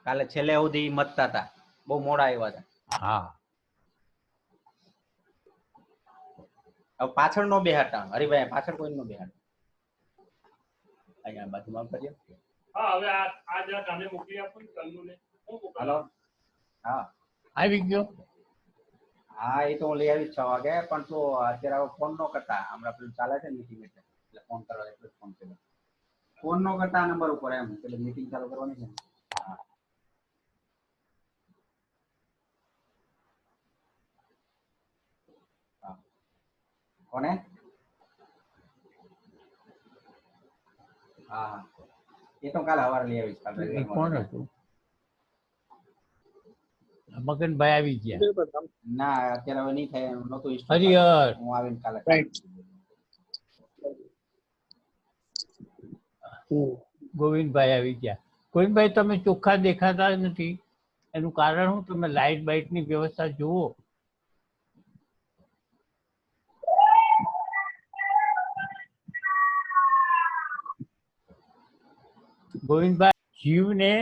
કાલે છેલ્લે સુધી મતતા હતા, બહુ મોડા આવ્યા હતા. હા હવે પાછળ નો બેહાડતા હરિભાઈ, પાછળ કોઈ નો બેહાડતા. અહીંયા બાજુમાં કરીએ. હા હવે આ જરા કામે મોકલી આપો તન્નુને. હાલો. હા આવી ગયો. હા એ તો હું લઈ આવી 6 વાગે, પણ તો અત્યારે ફોન નો કરતા. હમણાં પેલું ચાલે છે મીટિંગ, એટલે ફોન કરવા એટલે ફોન કર્યો. ફોન નો કરતા નંબર ઉપર એમ, એટલે મીટિંગ ચાલુ કરવાની છે. હા કોને? હા એ તો કાલે સવારે લઈ આવીશ. કોણ હતું? મગનભાઈ આવી ગયા. ના અત્યારે હવે નહીં થાય, નહોતું. હરિહર હું આવીને કાલે. ગોવિંદભાઈ આવી ગયા. ગોવિંદભાઈ તમે ચોખ્ખા દેખાતા નથી, એનું કારણ શું? તમે લાઇટ બાઇટ ની વ્યવસ્થા જુઓ. ગોવિંદભાઈ, જીવને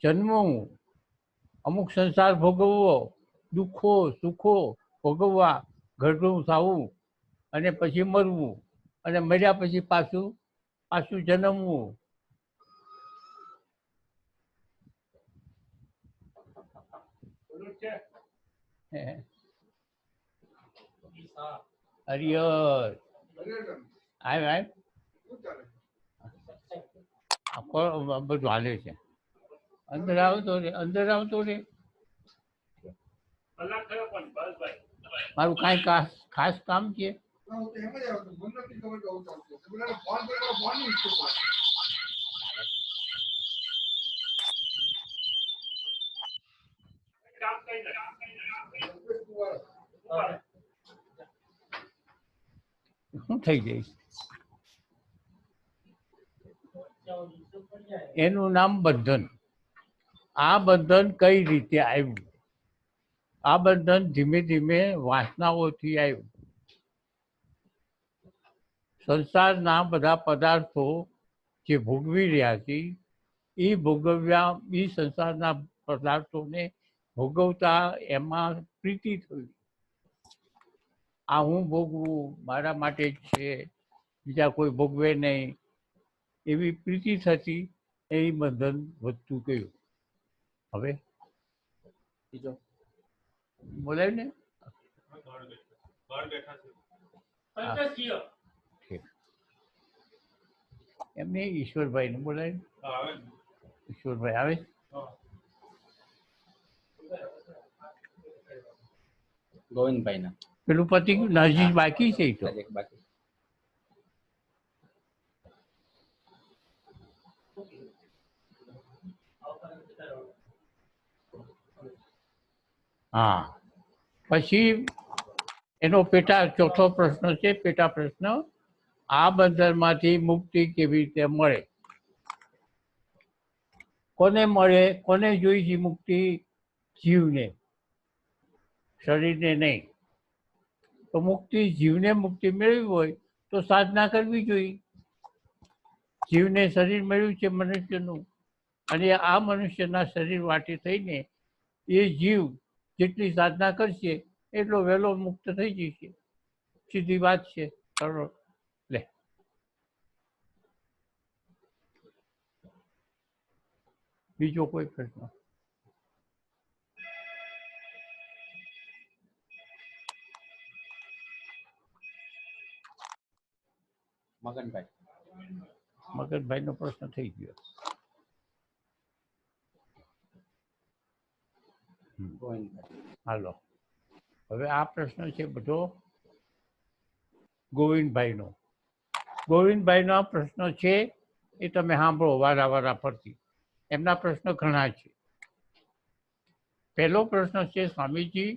જન્મવું, અમુક સંસાર ભોગવવો, દુઃખો સુખો ભોગવવા, ઘરનું થવું, અને પછી મરવું, અને મર્યા પછી પાછું જન્મવું. હરિહર બધું હાલે છે. અંદર આવતો રે, અંદર આવતો રે. મારું કાંઈ ખાસ કામ છે? શું થઈ જાય? એનું નામ બંધન. આ બંધન કઈ રીતે આવ્યું? આ બંધન ધીમે ધીમે વાસનાઓથી આવ્યું. સંસારના બધા પદાર્થો જે ભોગવી રહ્યા છે, એ સંસારના પદાર્થોને ભોગવતા એમાં પ્રીતિ થઈ. આ હું ભોગવું, મારા માટે જ છે, બીજા કોઈ ભોગવે નહીં, એવી પ્રીતિ થતી. એ બંધન વધતું ગયું. હવે બીજો બોલાય ને, એમને ઈશ્વરભાઈ ને બોલાય. ઈશ્વરભાઈ આવે. ગોવિંદભાઈ ના પેલું પતિ નજીક બાકી છે. તો બાકી. હા, પછી એનો ચોથો પ્રશ્ન છે, પેટા પ્રશ્ન. આ બંધનમાંથી મુક્તિ કેવી રીતે મળે? કોને મળે? કોને જોઈ છે મુક્તિ? જીવને, શરીરને નહીં. તો જીવને મુક્તિ મેળવી હોય તો સાધના કરવી જોઈએ. જીવને શરીર મળ્યું છે મનુષ્યનું, અને આ મનુષ્યના શરીર વાટે થઈને એ જીવ જેટલી સાધના કરશે એટલો વહેલો મુક્ત થઈ જશે. સીધી વાત છે. સરળ. લે, બીજો કોઈ પ્રશ્ન? મગનભાઈ નો પ્રશ્ન થઈ ગયો. હાલો, હવે આ પ્રશ્ન છે બધો ગોવિંદભાઈનો. ગોવિંદભાઈનો આ પ્રશ્ન છે એ તમે સાંભળો વારા ફરતી. એમના પ્રશ્ન ઘણા છે. પહેલો પ્રશ્ન છે, સ્વામીજી,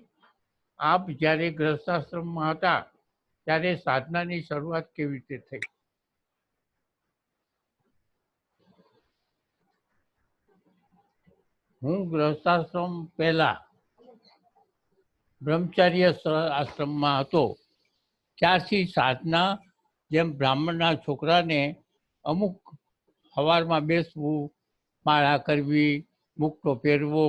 આપ જ્યારે ગૃહસ્થાશ્રમમાં હતા ત્યારે સાધનાની શરૂઆત કેવી રીતે થઈ? હું ગૃહસ્થાશ્રમ પહેલા બ્રહ્મચાર્ય આશ્રમમાં હતો, ત્યારથી સાધના જેમ બ્રાહ્મણના છોકરાને અમુક સવારમાં બેસવું, માળા કરવી, મુકટો પહેરવો,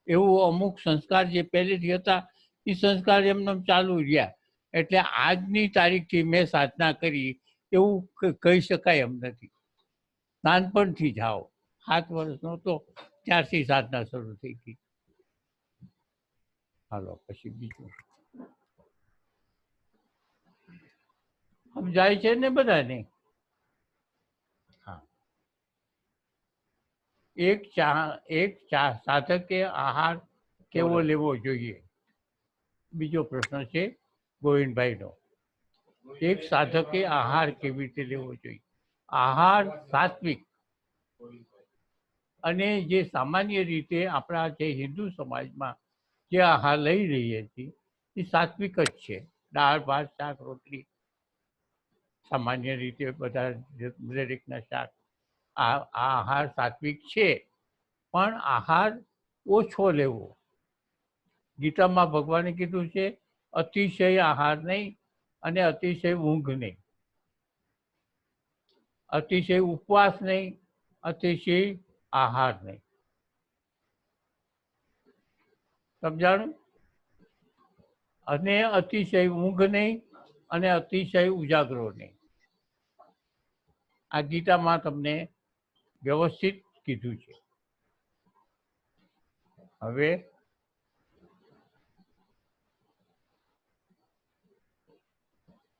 એવું અમુક સંસ્કાર જે પહેલેથી હતા એ સંસ્કાર એમને ચાલુ રહ્યા. એટલે આજની તારીખથી મેં સાધના કરી એવું કહી શકાય એમ નથી. નાનપણથી જાઓ, 7 વર્ષનો હતો ત્યારથી સાધના શરૂ થઈ ગઈ. હાલો પછી બીજું સમજાય છે ને બધાને? હા, એક સાધકે આહાર કેવો લેવો જોઈએ? બીજો પ્રશ્ન છે ગોવિંદભાઈનો. એક સાધકે આહાર કેવી રીતે લેવો જોઈએ? આહાર સાત્વિક, અને જે સામાન્ય રીતે આપણા જે હિન્દુ સમાજમાં જે આહાર લઈ રહીએ છીએ એ સાત્વિક જ છે. દાળ ભાત શાક રોટલી, સામાન્ય રીતે બધા દરેકના શાક, આ આહાર સાત્વિક છે. પણ આહાર ઓછો લેવો. ગીતામાં ભગવાને કીધું છે અતિશય આહાર નહીં અને અતિશય ઊંઘ નહીં, અતિશય ઉપવાસ નહીં, અતિશય આહાર નહીં. સમજાણું? અને અતિશય ઊંઘ નહીં અને અતિશય ઉજાગરો નહીં. આ ગીતામાં તમને વ્યવસ્થિત કીધું છે. હવે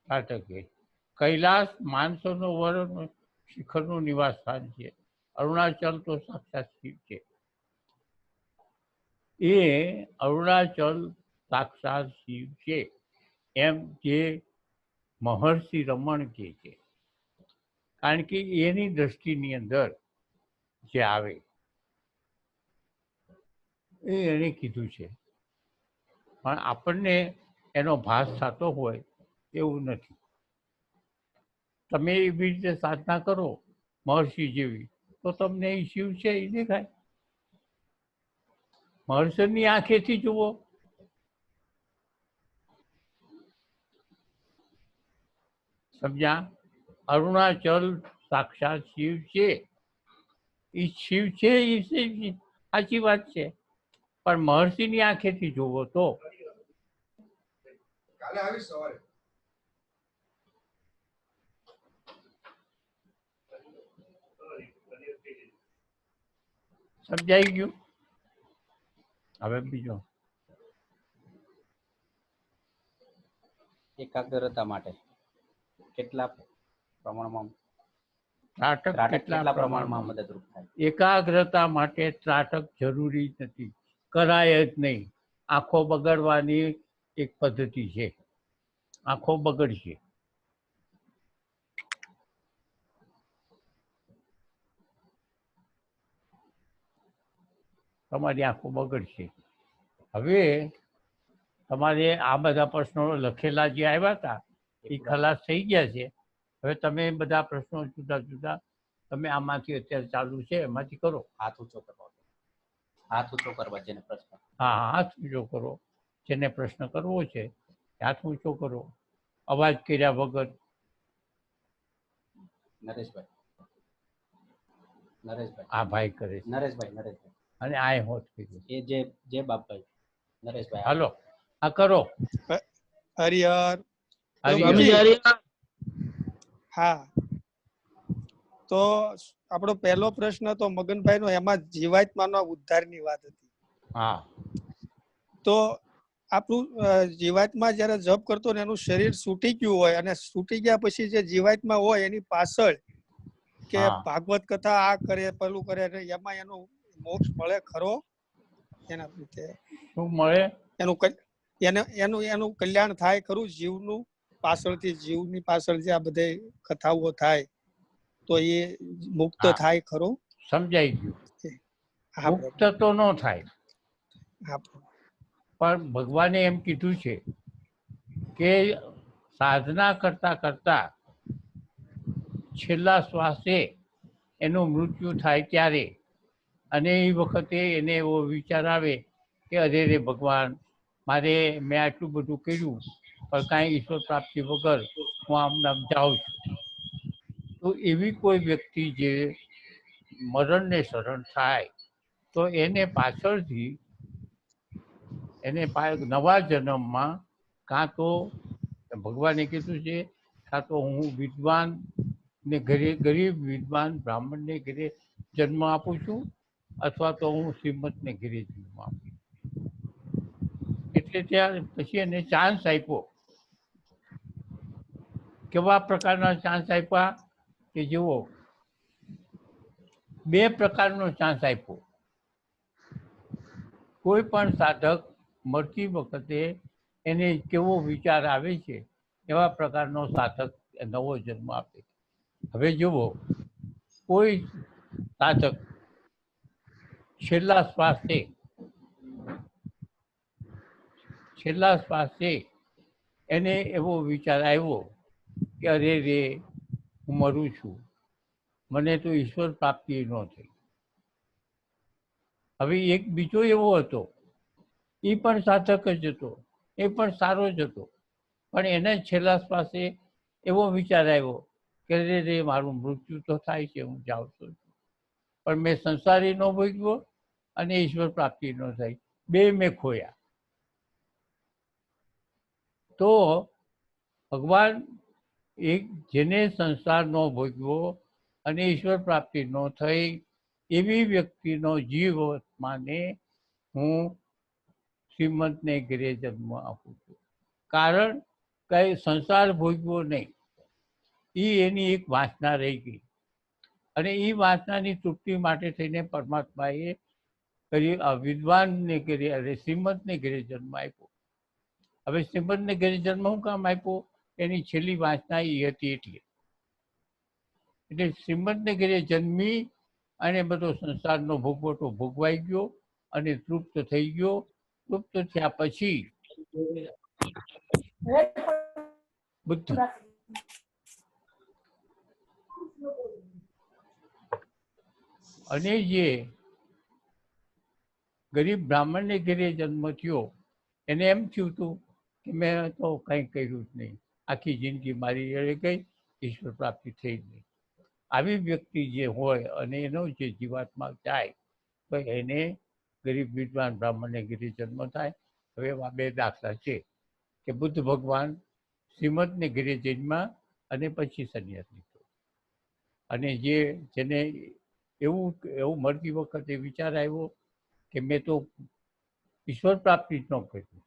સાતકે કૈલાસ માણસોનો વરણ શિખરનું નિવાસ સ્થાન છે. અરુણાચલ તો સાક્ષાત શિવ છે. એ અરુણાચલ સાક્ષાત શિવ છે એમ જે મહર્ષિ રમણ કહે છે. કારણ કે એની દ્રષ્ટિની અંદર જે આવે એ એને કીધું છે. પણ આપણને એનો ભાસ થતો હોય એવું નથી. તમે એવી રીતે સાધના કરો મહર્ષિ જેવી તો તમને એ શિવ છે એ દેખાય. મહર્ષિની આંખેથી જુઓ. સમજ્યા? અરુણાચલ સાક્ષાત શિવ છે. એ શિવ છે એ સાચી વાત છે, પણ મહર્ષિની આંખેથી જુઓ તો સમજાઈ ગયું. હવે બીજો એકાગ્રતા માટે કેટલા પ્રમાણમાં ત્રાટક કેટલા પ્રમાણમાં મદદરૂપ થાય? એકાગ્રતા માટે ત્રાટક જરૂરી નથી, કરાય જ નહીં. આંખો બગાડવાની એક પદ્ધતિ છે. આંખો બગડશે. તમારી આંખો બગડશે. હવે તમારે આ બધા પ્રશ્નો લખેલા જે આવ્યા હતા એ ખલાસ થઈ ગયા છે. હવે તમે બધા પ્રશ્નો જુદા જુદા તમે આમાંથી અત્યારે ચાલુ છે એમાંથી કરો. હાથ ઊંચો કરવા, હાથ ઊંચો કરવા જેને પ્રશ્ન. હા, હાથ ઊંચો કરો. જેને પ્રશ્ન કરવો છે હાથ ઊંચો કરો, અવાજ કર્યા વગર. નરેશભાઈ, આ ભાઈ કરે છે. નરેશભાઈ અને આ હોત કીધું એ જે બાપભાઈ નરેશભાઈ. હાલો આ કરો. હરિહર. હા, તો આપણો પહેલો પ્રશ્ન તો મગનભાઈ નો, એમાં જીવાત્માનો ઉદ્ધારની વાત હતી. હા, તો આપણું જીવાત્મા જયારે જપ કરતો ને એનું શરીર છૂટી ગયું હોય અને છૂટી ગયા પછી જે જીવાત્મા હોય એની પાછળ કે ભાગવત કથા આ કરે પેલું કરે એમાં એનો મોક્ષ મળે ખરો? એના રીતે શું મળે? એનું કલ્યાણ થાય ખરું? જીવનું પાછળથી, જીવની પાછળ જે આ બધે કથાઓ થાય તો એ મુક્ત થાય ખરું? સમજાઈ ગયું. મુક્ત તો ન થાય, પણ ભગવાને એમ કીધું છે કે સાધના કરતા કરતા છેલ્લા શ્વાસે એનું મૃત્યુ થાય ત્યારે, અને એ વખતે એને એવો વિચાર આવે કે અરે રે ભગવાન, મેં આટલું બધું કર્યું પણ કાંઈ ઈશ્વર પ્રાપ્તિ વગર હું આમ નામ જાઉં છું. તો એવી કોઈ વ્યક્તિ જે મરણને શરણ થાય તો એને પાછળથી નવા જન્મમાં કાં તો ભગવાને કીધું છે કાં તો હું વિદ્વાન ને ઘરે ગરીબ વિદ્વાન બ્રાહ્મણને ઘરે જન્મ આપું છું અથવા તો હું શ્રીમંતને ઘરે જન્મ આપું છું. એટલે ત્યાં પછી એને ચાન્સ આપ્યો. કેવા પ્રકારના ચાન્સ આપ્યા કે જુઓ, 2 પ્રકારનો ચાન્સ આપ્યો. કોઈ પણ સાધક મરતી વખતે એને કેવો વિચાર આવે છે એવા પ્રકારનો સાધક નવો જન્મ આપે. હવે જુઓ, કોઈ સાધક છેલ્લા શ્વાસે એને એવો વિચાર આવ્યો કે અરે રે હું મરું છું, મને તો ઈશ્વર પ્રાપ્તિ ન થઈ. હવે એક બીજો એવો હતો, એ પણ સાધક જ હતો, એ પણ સારો જ હતો, પણ એને છેલ્લા શ્વાસે એવો વિચાર આવ્યો કે રે મારું મૃત્યુ તો થાય છે, હું જાઉં છું, પણ મેં સંસારી ન ભોગવ્યો અને ઈશ્વર પ્રાપ્તિ ન થઈ, 2 મેં ખોયા. તો ભગવાન જેને સંસાર ન ભોગવ્યો અને ઈશ્વર પ્રાપ્તિ ન થઈ એવી વ્યક્તિનો જીવાત્માને હું શ્રીમંતને ઘરે જન્મ આપું છું. કારણ કઈ સંસાર ભોગવ્યો નહીં, એ એની એક વાસના રહી ગઈ અને એ વાસનાની તૃપ્તિ માટે થઈને પરમાત્માએ વિદ્વાનને ઘરે અને શ્રીમંતને ઘરે જન્મ આપ્યો. હવે શ્રીમંતને ઘરે જન્મ શું કામ આપ્યો? એની છેલ્લી વાસના એ હતી એટલે શ્રીમંતને ઘરે જન્મી અને બધો સંસારનો ભોગવટો ભોગવાઈ ગયો અને તૃપ્ત થઈ ગયો. તૃપ્ત થયા પછી બુદ્ધ અને જે ગરીબ બ્રાહ્મણને ઘરે જન્મ થયો એને એમ થયું હતું કે મેં તો કંઈ કર્યું જ નહીં, આખી જિંદગી મારી જોડે ગઈ, ઈશ્વર પ્રાપ્તિ થઈ જ નહીં. આવી વ્યક્તિ જે હોય અને એનો જે જીવાત્મા જાય તો એને ગરીબ વિદ્વાન બ્રાહ્મણને ઘરે જન્મ થાય. હવે એવા 2 દાખલા છે કે બુદ્ધ ભગવાન શ્રીમંતને ઘરે જન્મ્યા અને પછી સંન્યાસ લીધો. અને જેને એવું મરતી વખતે વિચાર આવ્યો કે મેં તો ઈશ્વર પ્રાપ્તિ જ ન કરી,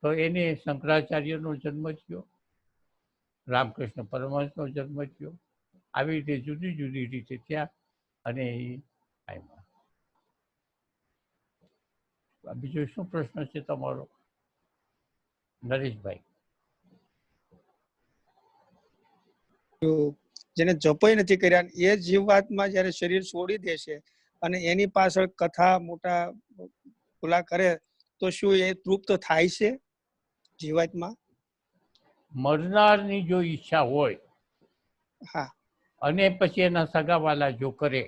તો એને શંકરાચાર્યનો જન્મ થયો, રામકૃષ્ણ પરમહંસનો જન્મ થયો. આવી રીતે જુદી જુદી રીતે થયા અને એ આવ્યા. બીજો શું પ્રશ્ન છે તમારો નરેશભાઈ? જેને જપય નથી કર્યા એ જીવાત્મા જયારે શરીર છોડી દેશે અને એની પાછળ કથા મોટા ખુલા કરે તો શું એ તૃપ્ત થાય છે જીવાત્મા? મરનારની જો ઈચ્છા હોય હા, અને પછી એના સગાવાલા જો કરે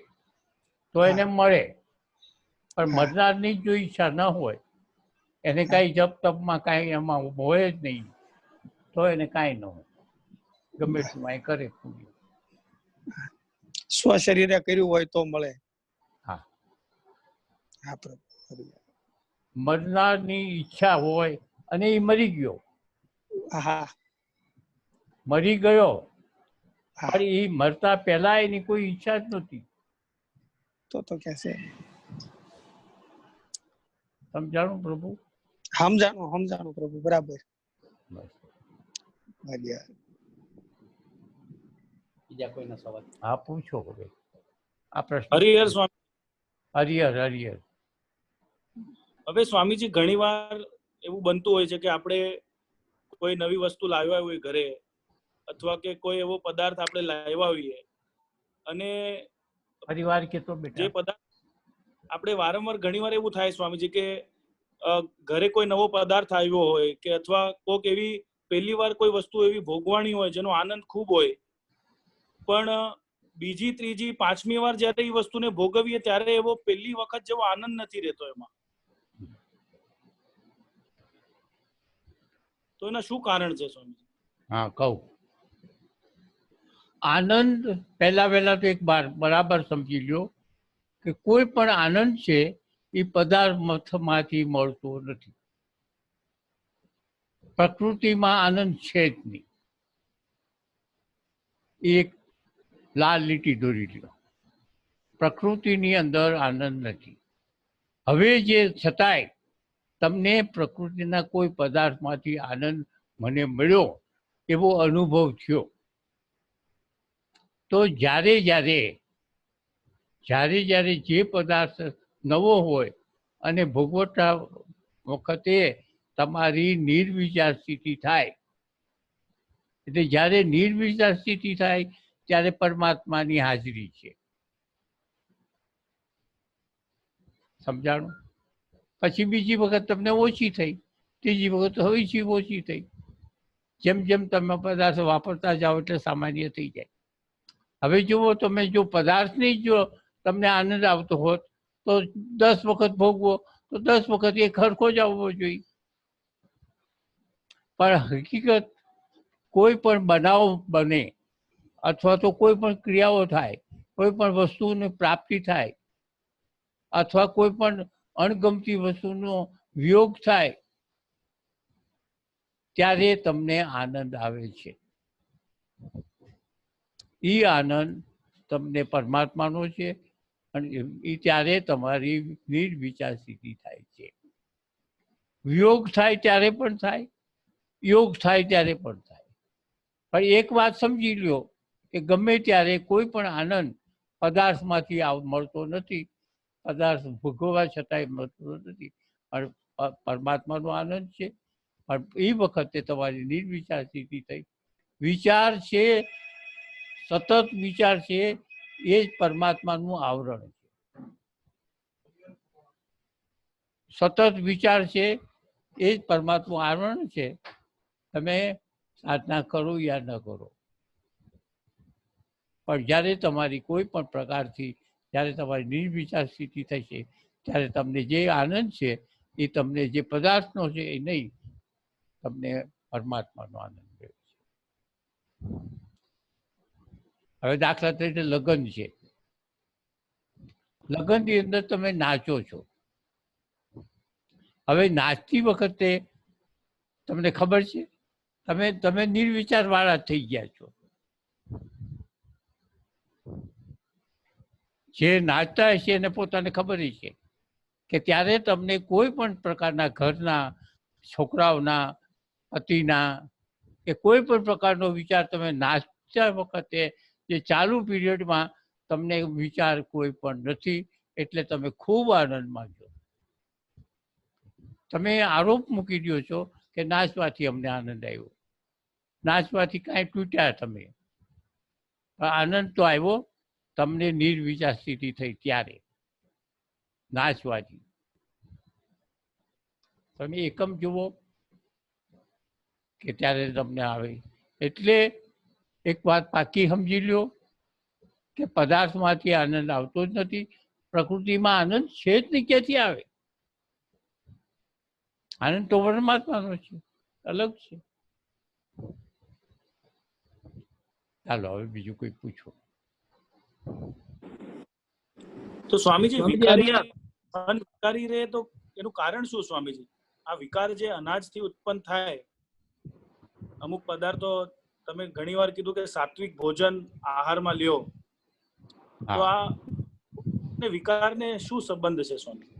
તો એને મળે, પણ મરનારની જો ઈચ્છા ન હોય, એને કાંઈ જપ તપમાં કાંઈ એમાં હોય જ નહીં, તો એને કાંઈ ન હોય, ગમે એટલું એ કરે પૂરી. સ્વ શરીરે કર્યું હોય તો મળે. હા, હા પ્રભુ. મરનારની ઈચ્છા હોય અને એ મરી ગયો, હા, મરી ગયો, પણ એ મરતા પહેલા એની કોઈ ઈચ્છા જ નહોતી. તો કે છે સમજાણું પ્રભુ? સમજાણું પ્રભુ, બરાબર. બીજા કોઈનો સવાલ? હા, પૂછો હવે આ પ્રશ્ન. હરિહર સ્વામી. હરિહર. હવે સ્વામીજી ઘણીવાર એવું બનતું હોય છે કે આપણે કોઈ નવી વસ્તુ લાવ્યા હોય ઘરે, અથવા કે કોઈ એવો પદાર્થ આપણે લાવ્યા હોઈએ અને પરિવાર કે તો જે બેટા પદાર્થ આપણે વારંવાર ઘણીવાર એવું થાય સ્વામીજી કે ઘરે કોઈ નવો પદાર્થ આવ્યો હોય કે અથવા કોઈક એવી પહેલી વાર કોઈ વસ્તુ એવી ભોગવાણી હોય જેનો આનંદ ખૂબ હોય, પણ બીજી ત્રીજી પાંચમી વાર જયારે એ વસ્તુને ભોગવીએ ત્યારે એવો પહેલી વખત જેવો આનંદ નથી રહેતો એમાં. તો એના શું કારણ છે સ્વામીજી? હા, કહું. આનંદ પહેલા તો એક બાર બરાબર સમજી લ્યો કે કોઈ પણ આનંદ છે એ પદાર્થમાંથી મળતો નથી. પ્રકૃતિમાં આનંદ છે જ નહીં. એક લાલ લીટી દોરી લ્યો, પ્રકૃતિની અંદર આનંદ નથી. હવે જે છતાંય તમને પ્રકૃતિના કોઈ પદાર્થમાંથી આનંદ મને મળ્યો એવો અનુભવ થયો, તો જ્યારે જે પદાર્થ નવો હોય અને ભોગવતા વખતે તમારી નિર્વિચાર સ્થિતિ થાય, એટલે જ્યારે નિર્વિચાર સ્થિતિ થાય ત્યારે પરમાત્માની હાજરી છે. સમજાણું? પછી બીજી વખત તમને ઓછી થઈ, ત્રીજી વખત હવે ઓછી થઈ. જેમ જેમ તમે પદાર્થ વાપરતા જાઓ એટલે સામાન્ય થઈ જાય. હવે જુઓ, તમે જો પદાર્થની જો તમને આનંદ આવતો હોત તો 10 વખત ભોગવો તો 10 વખત એ ખરખો જ આવવો જોઈએ. પણ હકીકત કોઈ પણ બનાવ બને અથવા તો કોઈ પણ ક્રિયાઓ થાય, કોઈ પણ વસ્તુની પ્રાપ્તિ થાય અથવા કોઈ પણ અણગમતી વસ્તુનો વિયોગ થાય ત્યારે તમને આનંદ આવે છે. એ આનંદ તમને પરમાત્માનો છે અને એ ત્યારે તમારી નિર્વિચાર સ્થિતિ થાય છે. વિયોગ થાય ત્યારે પણ થાય, યોગ થાય ત્યારે પણ થાય. પણ એક વાત સમજી લ્યો કે ગમે ત્યારે કોઈ પણ આનંદ પદાર્થમાંથી મળતો નથી, પદાર્થ ભોગવવા છતાંય મળતો નથી. પણ પરમાત્માનો આનંદ છે. પણ એ વખતે તમારી નિર્વિચાર સ્થિતિ થઈ. વિચાર છે, સતત વિચાર છે, એ જ પરમાત્માનું આવરણ છે. સતત વિચાર છે એ જ પરમાત્માનું આવરણ છે. તમે સાધના કરો યા ન કરો, પણ જ્યારે તમારી કોઈ પણ પ્રકારથી જ્યારે તમારી નિર્વિચાર સ્થિતિ થશે ત્યારે તમને જે આનંદ છે એ તમને જે પદાર્થનો છે એ નહીં, તમને પરમાત્માનો આનંદ મળે છે. હવે દાખલા તરીકે લગ્ન છે. લગ્નની અંદર તમે નાચો છો. હવે નાચતી વખતે તમને ખબર છે તમે નિર્વિચાર વાળા થઈ ગયા છો. જે નાચતા હશે એને પોતાને ખબર છે કે ત્યારે તમને કોઈ પણ પ્રકારના ઘરના, છોકરાઓના, પતિના કે કોઈ પણ પ્રકારનો વિચાર તમે નાચતા વખતે જે ચાલુ પીરિયડમાં તમને વિચાર કોઈ પણ નથી, એટલે તમે ખૂબ આનંદમાં છો. તમે આરોપ મૂકી દો છો કે નાચવાથી અમને આનંદ આવ્યો, નાચવાથી કાંઈ તૂટ્યા તમે. આનંદ તો આવ્યો તમને નિર્વિચાર સ્થિતિ થઈ ત્યારે, નાચવાથી. તમે એકમ જુઓ કે ત્યારે તમને આવે. એટલે એક વાત પાકી સમજી લ્યો કે પદાર્થમાંથી આનંદ આવતો જ નથી. પ્રકૃતિમાં આનંદ છે જ નહીં, ક્યાંથી આવે? આનંદ તો પરમાત્માનો છે, અલગ છે. ચાલો હવે બીજું કોઈ પૂછો. તો સ્વામીજી, વિકારી અનવિકારી રહે તો એનું કારણ શું સ્વામીજી? આ વિકાર જે અનાજથી ઉત્પન્ન થાય, અમુક પદાર્થો તમે ઘણી વાર કીધું કે સાત્વિક ભોજન આહારમાં લ્યો, તો આ વિકારને શું સંબંધ છે સ્વામી?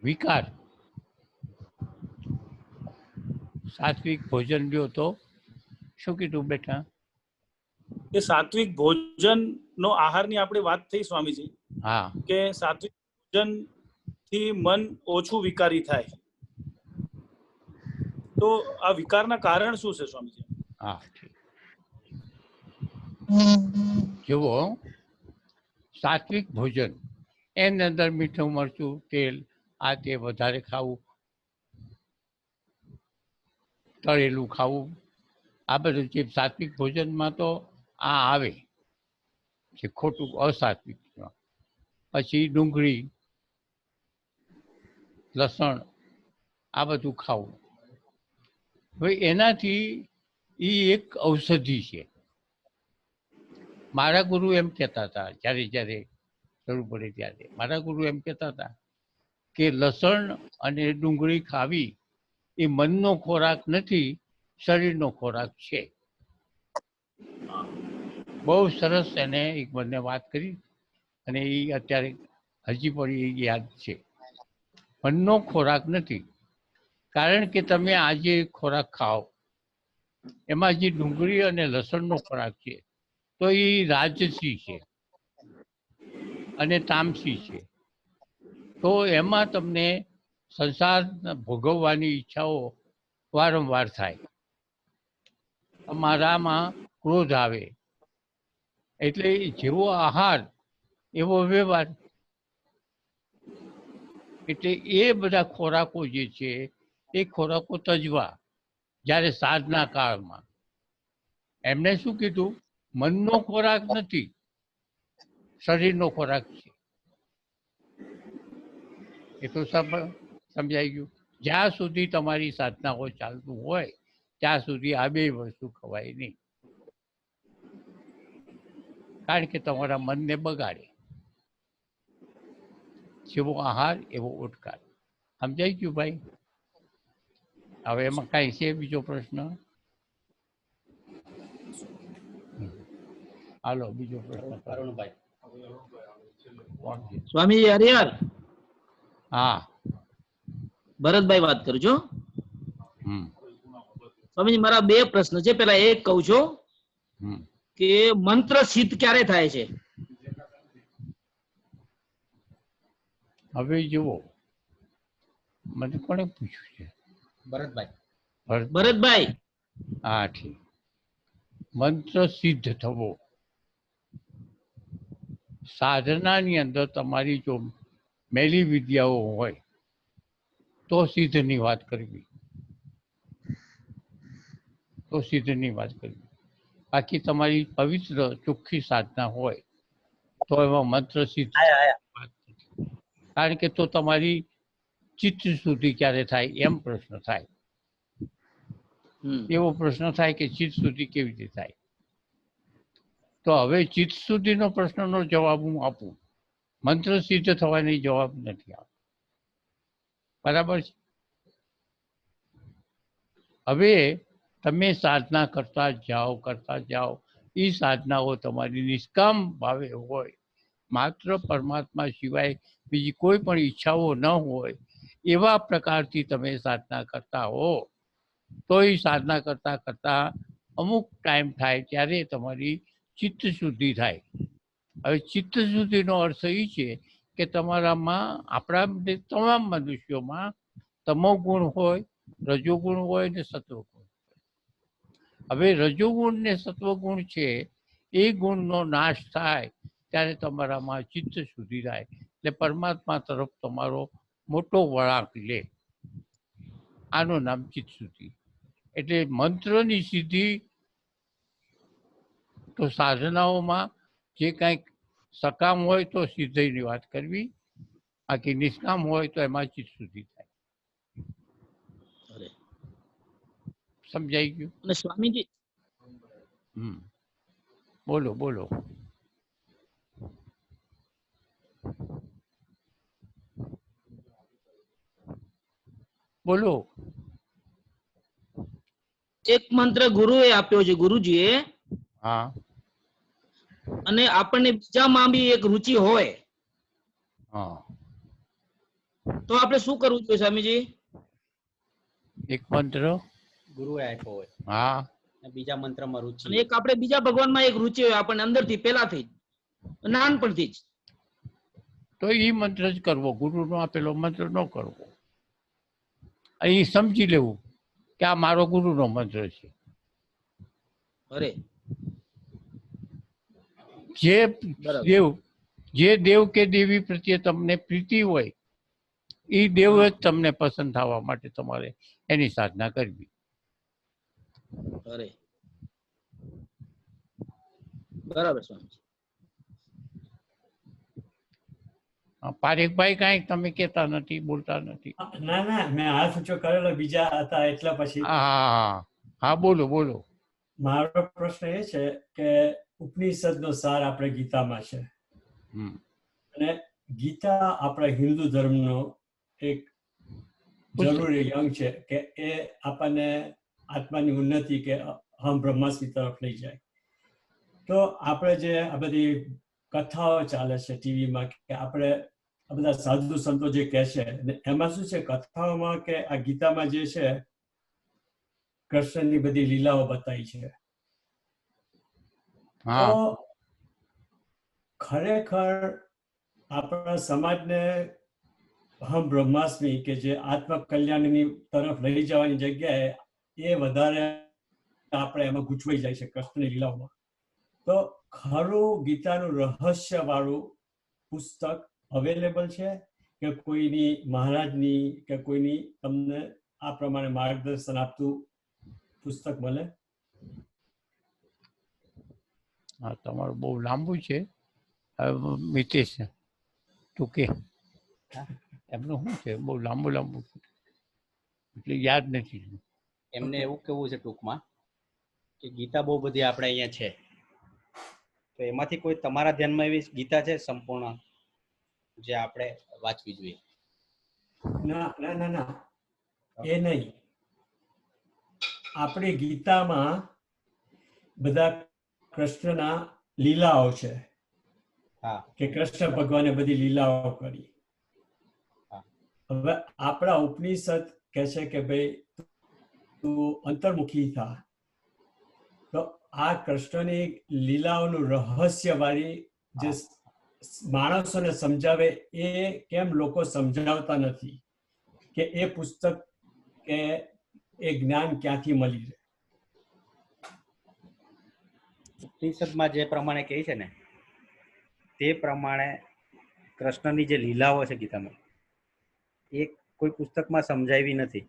વિકાર સાત્વિક ભોજન લ્યો તો શું કીધું બેટા? એ સાત્વિક ભોજન નો આહારની આપણે વાત થઈ સ્વામીજી. હા, કે સાત્વિક ભોજન થી મન ઓછું વિકારી થાય, તો આ વિકારના કારણ શું છે સ્વામીજી? હા, જુઓ, સાત્વિક ભોજન એની અંદર મીઠું, મરચું, તેલ આ તે વધારે ખાવું, તળેલું ખાવું, આ બધું જે સાત્વિક ભોજનમાં તો આ આવે છે. ખોટું અસાત્વિક. પછી ડુંગળી, લસણ આ બધું ખાવું. હવે એનાથી એ એક ઔષધિ છે. મારા ગુરુ એમ કહેતા હતા, જ્યારે જ્યારે જરૂર પડે ત્યારે મારા ગુરુ એમ કહેતા હતા કે લસણ અને ડુંગળી ખાવી એ મનનો ખોરાક નથી, શરીરનો ખોરાક છે. બહુ સરસ એને એક મને વાત કરી અને એ અત્યારે હજી પણ એ યાદ છે. મનનો ખોરાક નથી, કારણ કે તમે આજે ખોરાક ખાઓ એમાં જે ડુંગળી અને લસણનો ખોરાક છે તો એ રાજસી છે અને તામસી છે. તો એમાં તમને સંસાર ભોગવવાની ઈચ્છાઓ વારંવાર થાય. તમારામાં ક્રોધ આવે, એટલે જેવો આહાર એવો વ્યવહાર. એટલે એ બધા ખોરાકો જે છે એ ખોરાકો તજવા જ્યારે સાધના કાળમાં. એમને શું કીધું? મનનો ખોરાક નથી, શરીરનો ખોરાક છે. એ તો સમજાઈ ગયું. જ્યાં સુધી તમારી સાધનાઓ ચાલતું હોય ત્યાં સુધી આ બે વસ્તુ ખવાય નહીં, કારણ કે તમારા મનને બગાડે. જેવો આહાર એવો ઉઠકાર. સમજાઈ ગયું ભાઈ? હવે એમાં કઈ છે બીજો પ્રશ્ન? હાલો બીજો પ્રશ્ન. અરુણભાઈ. સ્વામીજી હરિહર, હા. ભરતભાઈ વાત કરું છું. સ્વામીજી મારા બે પ્રશ્ન છે. પેલા એક કહું છું કે મંત્ર સિદ્ધ ક્યારે થાય છે? હવે જુઓ, મને કોણે પૂછ્યું છે? ભરતભાઈ. ભરતભાઈ. હા ઠીક. મંત્ર સિદ્ધ થવો, સાધનાની અંદર તમારી જો મેલી વિદ્યાઓ હોય તો સિદ્ધની વાત કરવી, તો સિદ્ધની વાત કરવી. બાકી તમારી પવિત્ર ચોખ્ખી સાધના હોય તો એમાં મંત્ર સિદ્ધ વાત નથી. કારણ કે તો તમારી ચિત્ત સુધી ક્યારે થાય એમ પ્રશ્ન થાય. એવો પ્રશ્ન થાય કે ચિત્ત સુધી કેવી રીતે થાય? તો હવે ચિત્ત સુધીનો પ્રશ્નનો જવાબ હું આપું, મંત્ર સિદ્ધ થવાની જવાબ નથી આપતો. બરાબર છે? હવે તમે સાધના કરતા જાઓ, એ સાધનાઓ તમારી નિષ્કામ ભાવે હોય, માત્ર પરમાત્મા સિવાય બીજી કોઈ પણ ઈચ્છાઓ ન હોય એવા પ્રકારથી તમે સાધના કરતા હો, તો એ સાધના કરતા કરતા અમુક ટાઈમ થાય ત્યારે તમારી ચિત્ત શુદ્ધિ થાય. હવે ચિત્ત શુદ્ધિનો અર્થ એ છે કે તમારામાં, આપણા તમામ મનુષ્યોમાં તમો ગુણ હોય, રજોગુણ હોય ને સત્વગુણ. હવે રજોગુણ ને સત્વગુણ છે એ ગુણનો નાશ થાય ત્યારે તમારામાં ચિત્ત શુદ્ધિ થાય, એટલે પરમાત્મા તરફ તમારો મોટો વળાંક લે. આનું નામ ચિત્ત શુદ્ધિ. એટલે મંત્રની સિદ્ધિ તો સાધનાઓમાં જે કંઈક સકામ હોય તો સિદ્ધિની વાત કરવી, બાકી નિષ્કામ હોય તો એમાં ચિત્ત શુદ્ધિ થાય. સમજાઈ ગયું? અને સ્વામીજી બોલો બોલો. બોલો. એક મંત્ર ગુરુએ આપ્યો છે, ગુરુજીએ, હા. અને આપણને બીજામાં બી એક રુચિ હોય હા. તો આપણે શું કરવું જોઈએ સ્વામીજી? એક મંત્ર ગુરુએ આપ્યો હોય, હા, અને બીજા મંત્રમાં રુચિ. અને એક આપણે બીજા ભગવાનમાં એક રુચિ હોય આપણને અંદરથી, પેલાથી જ, નાનપણથી જ. તો એ મંત્ર જ કરવો, ગુરુનો આપેલો મંત્ર ન કરવો. અહીં સમજી લેવું કે આ મારો ગુરુનો મંત્ર છે. અરે જે દેવ કે દેવી પ્રત્યે તમને પ્રીતિ હોય એ દેવ જ તમને પસંદ થવા માટે તમારે એની સાધના કરવી. અરે બરાબર સ્વામી. પારેખભાઈ કાંઈ તમે કહેતા નથી, બોલતા નથી? ના મેં હાથ ઊંચો કરેલો બીજા હતા એટલે પછી. હા બોલો બોલો. મારો પ્રશ્ન એ છે કે ઉપનિષદનો સાર આપણે ગીતામાં છે હમ. અને ગીતા આપણા હિન્દુ ધર્મનો એક જરૂરી અંગ છે કે એ આપણને આત્માની ઉન્નતિ કે હમ બ્રહ્માસ્મિ તરફ લઈ જાય. તો આપણે જે આ બધી કથાઓ ચાલે છે ટીવીમાં કે આપણે આ બધા સાધુ સંતો જે કહે છે એમાં શું છે કથાઓમાં કે આ ગીતામાં જે છે કૃષ્ણની બધી લીલાઓ બતાવી છે. હા તો ખરેખર આપણા સમાજને હમ બ્રહ્માસ્મિ કે જે આત્મ કલ્યાણની તરફ લઈ જવાની જગ્યાએ એ વધારે આપણે એમાં ગૂંચવાઈ જાય છે કૃષ્ણની લીલાઓમાં. તો ખરું ગીતાનું રહસ્ય વાળું પુસ્તક અવેલેબલ છે કે કોઈની મહારાજની કે કોઈની તમને આ પ્રમાણે માર્ગદર્શન આપતું પુસ્તક મળે? હા તમારું બહુ લાંબુ છે. હવે મિતેશ તું કે એમનું શું છે બહુ લાંબુ છે એટલે યાદ નથી. એમને એવું કેવું છે ટૂંકમાં કે ગીતા બહુ બધી આપણે અહીંયા છે, તો એમાંથી કોઈ તમારા ધ્યાનમાં એવી ગીતા છે સંપૂર્ણ જે આપણે વાંચવી જોઈએ? ના ના ના ના એ નહીં. આપણી ગીતામાં બધા કૃષ્ણના લીલાઓ છે હા કે કૃષ્ણ ભગવાને બધી લીલાઓ કરી. હા. હવે આપણા ઉપનિષદ કહે છે કે ભાઈ તું અંતર્મુખી થા. તો આ કૃષ્ણની લીલાઓનું રહસ્ય વાળી જે માણસોને સમજાવે એ કેમ લોકો સમજાવતા નથી કે એ પુસ્તક કે એ જ્ઞાન ક્યાંથી મળી રહે? ઉપનિષદમાં જે પ્રમાણે કહે છે ને તે પ્રમાણે કૃષ્ણની જે લીલાઓ છે ગીતામાં એ કોઈ પુસ્તકમાં સમજાવી નથી,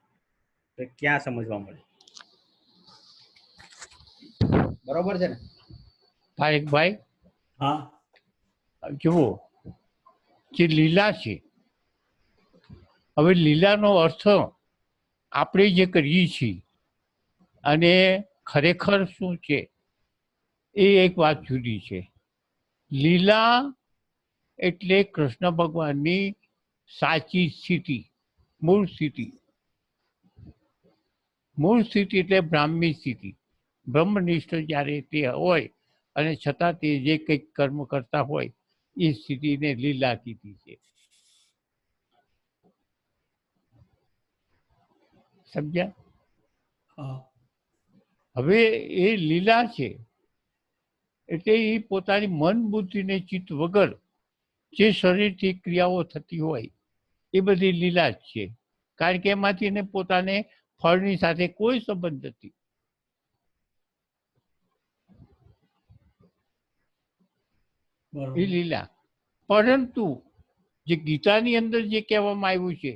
તો ક્યાં સમજવા મળે? બરોબર છે ને તારેકભાઈ? હા જુઓ જે લીલા છે, હવે લીલાનો અર્થ આપણે જે કરીએ છીએ અને ખરેખર શું છે એ એક વાત જુદી છે. લીલા એટલે કૃષ્ણ ભગવાનની સાચી સ્થિતિ, મૂળ સ્થિતિ. મૂળ સ્થિતિ એટલે બ્રાહ્મી સ્થિતિ. બ્રહ્મનિષ્ઠ જ્યારે તે હોય અને છતાં તે જે કંઈક કર્મ કરતા હોય એ સ્થિતિને લીલા કીધી છે. સમજ્યા? હા હવે એ લીલા છે એટલે એ પોતાની મન બુદ્ધિ ને ચિત્ત વગર જે શરીરથી ક્રિયાઓ થતી હોય એ બધી લીલા જ છે. કારણ કે એમાંથી એને પોતાને ફળની સાથે કોઈ સંબંધ નથી. એ બરોબર. લીલા. પરંતુ જે ગીતાની અંદર જે કહેવામાં આવ્યું છે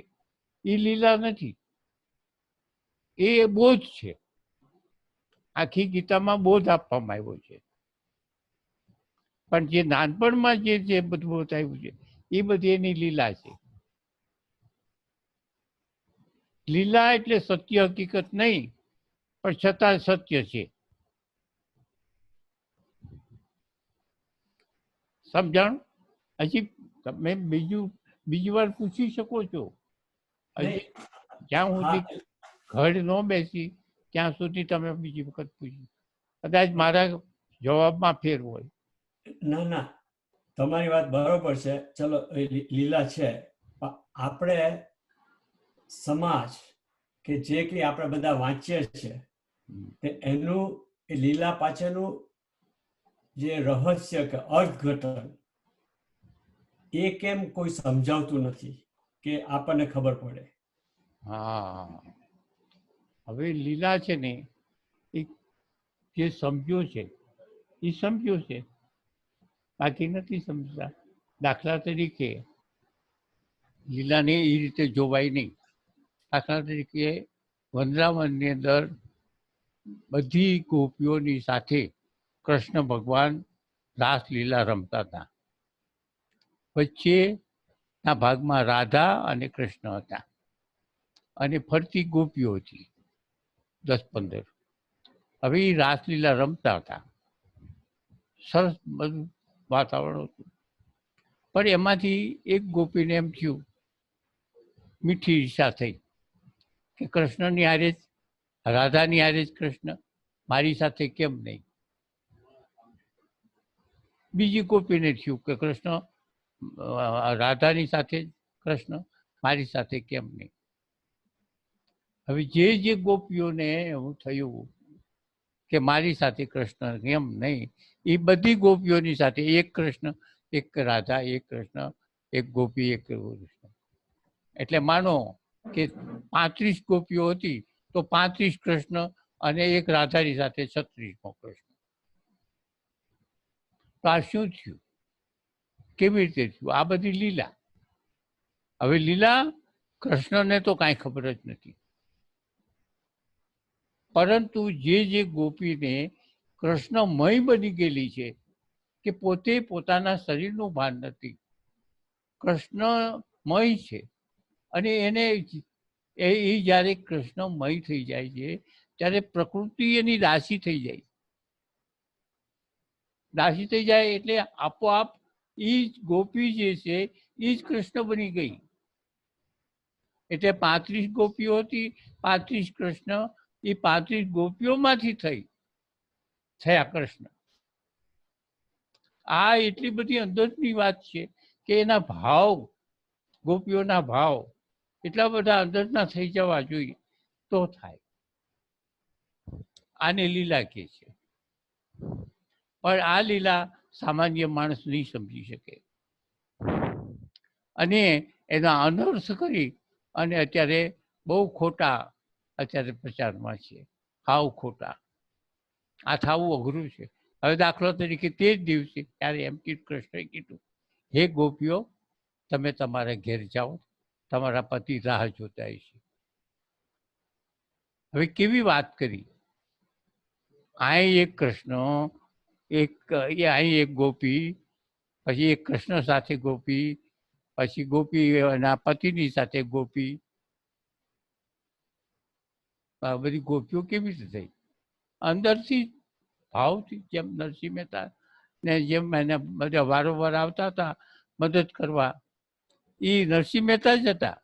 એ લીલા નથી, એ બોધ છે. આખી ગીતામાં બોધ આપવામાં આવ્યો છે. પણ જે નાનપણમાં જે બધું બતાવ્યું છે એ બધી એની લીલા છે. લીલા એટલે સત્ય હકીકત નહીં, પણ છતાં સત્ય છે. સમજાણું? હજી તમે બીજી વાર પૂછી શકો છો. હજી જ્યાં સુધી ઘડ ન બેસી ત્યાં સુધી તમે બીજી વખત પૂછી. કદાચ મારા જવાબમાં ફેર હોય. ના ના તમારી વાત બરોબર છે. ચલો એ લીલા છે. પણ આપણે સમાજ કે જે કંઈ આપણે બધા વાંચીએ છીએ તે એનું એ લીલા પાછળનું જે રહસ્ય કે અર્થઘટન એ કેમ કોઈ સમજાવતું નથી કે આપણને ખબર પડે? હા, હવે લીલા છે ને એ જે સમજ્યો છે એ સમજ્યો છે, બાકી નથી સમજતા. દાખલા તરીકે લીલાને એ રીતે જોવાય નહીં. દાખલા તરીકે વૃંદાવનની અંદર બધી ગોપીઓની સાથે કૃષ્ણ ભગવાન રાસલીલા રમતા હતા. વચ્ચેના ભાગમાં રાધા અને કૃષ્ણ હતા અને ફરતી ગોપીઓ હતી 10-15. હવે એ રાસલીલા રમતા હતા, સરસ બધું વાતાવરણ હતું. પણ એમાંથી એક ગોપીને એમ થયું, મીઠી ઈચ્છા થઈ કે કૃષ્ણની હારે જ, રાધાની હારે જ કૃષ્ણ, મારી સાથે કેમ નહીં. બીજી ગોપીને થયું કે કૃષ્ણ, રાધાની સાથે જ કૃષ્ણ, મારી સાથે કેમ નહીં. હવે જે ગોપીઓને એવું થયું કે મારી સાથે કૃષ્ણ કેમ નહીં, એ બધી ગોપીઓની સાથે એક કૃષ્ણ, એક રાધા, એક કૃષ્ણ, એક ગોપી, એક કૃષ્ણ. એટલે માનો કે 35 ગોપીઓ હતી તો 35 કૃષ્ણ અને એક રાધાની સાથે 36મો કૃષ્ણ. તો આ શું થયું, કેવી રીતે થયું? આ બધી લીલા. હવે લીલા કૃષ્ણને તો કાંઈ ખબર જ નથી, પરંતુ જે ગોપીને કૃષ્ણમય બની ગયેલી છે, કે પોતે પોતાના શરીરનું ભાન નથી, કૃષ્ણમય છે, અને એને એ જ્યારે કૃષ્ણમય થઈ જાય છે ત્યારે પ્રકૃતિ એની દાસી થઈ જાય. દાસી થઈ જાય એટલે આપોઆપ એ જ ગોપી જે છે એ જ કૃષ્ણ બની ગઈ. એટલે 35 ગોપીઓ હતી, 35 કૃષ્ણ, એ 35 ગોપીઓમાંથી થયા કૃષ્ણ. આ એટલી બધી અંદરની વાત છે કે એના ભાવ, ગોપીઓના ભાવ એટલા બધા અંદરના થઈ જવા જોઈએ તો થાય. આને લીલા કહે છે. પણ આ લીલા સામાન્ય માણસ નહીં સમજી શકે, અને એના અનર્થ કરી અને અત્યારે બહુ ખોટા અત્યારે પ્રચારમાં છે, હાવ ખોટા. આ થવું અઘરું છે. હવે દાખલા તરીકે તે જ દિવસે ત્યારે એમ કીધું, કૃષ્ણએ કીધું, હે ગોપીઓ, તમે તમારા ઘેર જાઓ, તમારા પતિ રાહ જોતા છે. હવે કેવી વાત કરી, અહીં એક કૃષ્ણ, અહીં એક ગોપી, પછી એક કૃષ્ણ સાથે ગોપી, પછી ગોપી એના પતિની સાથે ગોપી. આ બધી ગોપીઓ કેવી રીતે થઈ? અંદરથી ભાવથી. જેમ નરસિંહ મહેતા ને જેમ એને બધા વારંવાર આવતા હતા મદદ કરવા, એ નરસિંહ મહેતા જ હતા.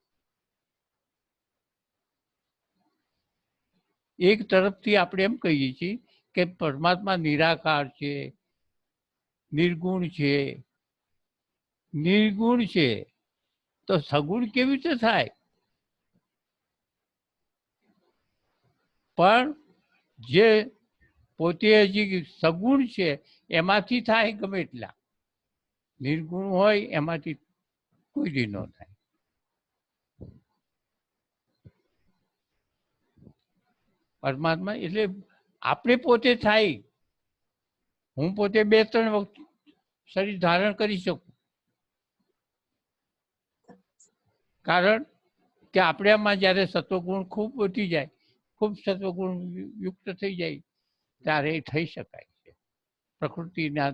એક તરફથી આપણે એમ કહીએ છીએ કે પરમાત્મા નિરાકાર છે, નિર્ગુણ છે. નિર્ગુણ છે તો સગુણ કેવી રીતે થાય? પણ જે પોતે હજી સગુણ છે એમાંથી થાય ગમે એટલા. નિર્ગુણ હોય એમાંથી કોઈ દી ન થાય. પરમાત્મા એટલે આપણે પોતે થાય. હું પોતે 2-3 વખત શરીર ધારણ કરી શકું, કારણ કે આપણે આમાં જ્યારે સત્વગુણ ખૂબ વધી જાય, ખૂબ સત્વગુણ યુક્ત થઈ જાય ત્યારે એ થઈ શકાય છે. પ્રકૃતિના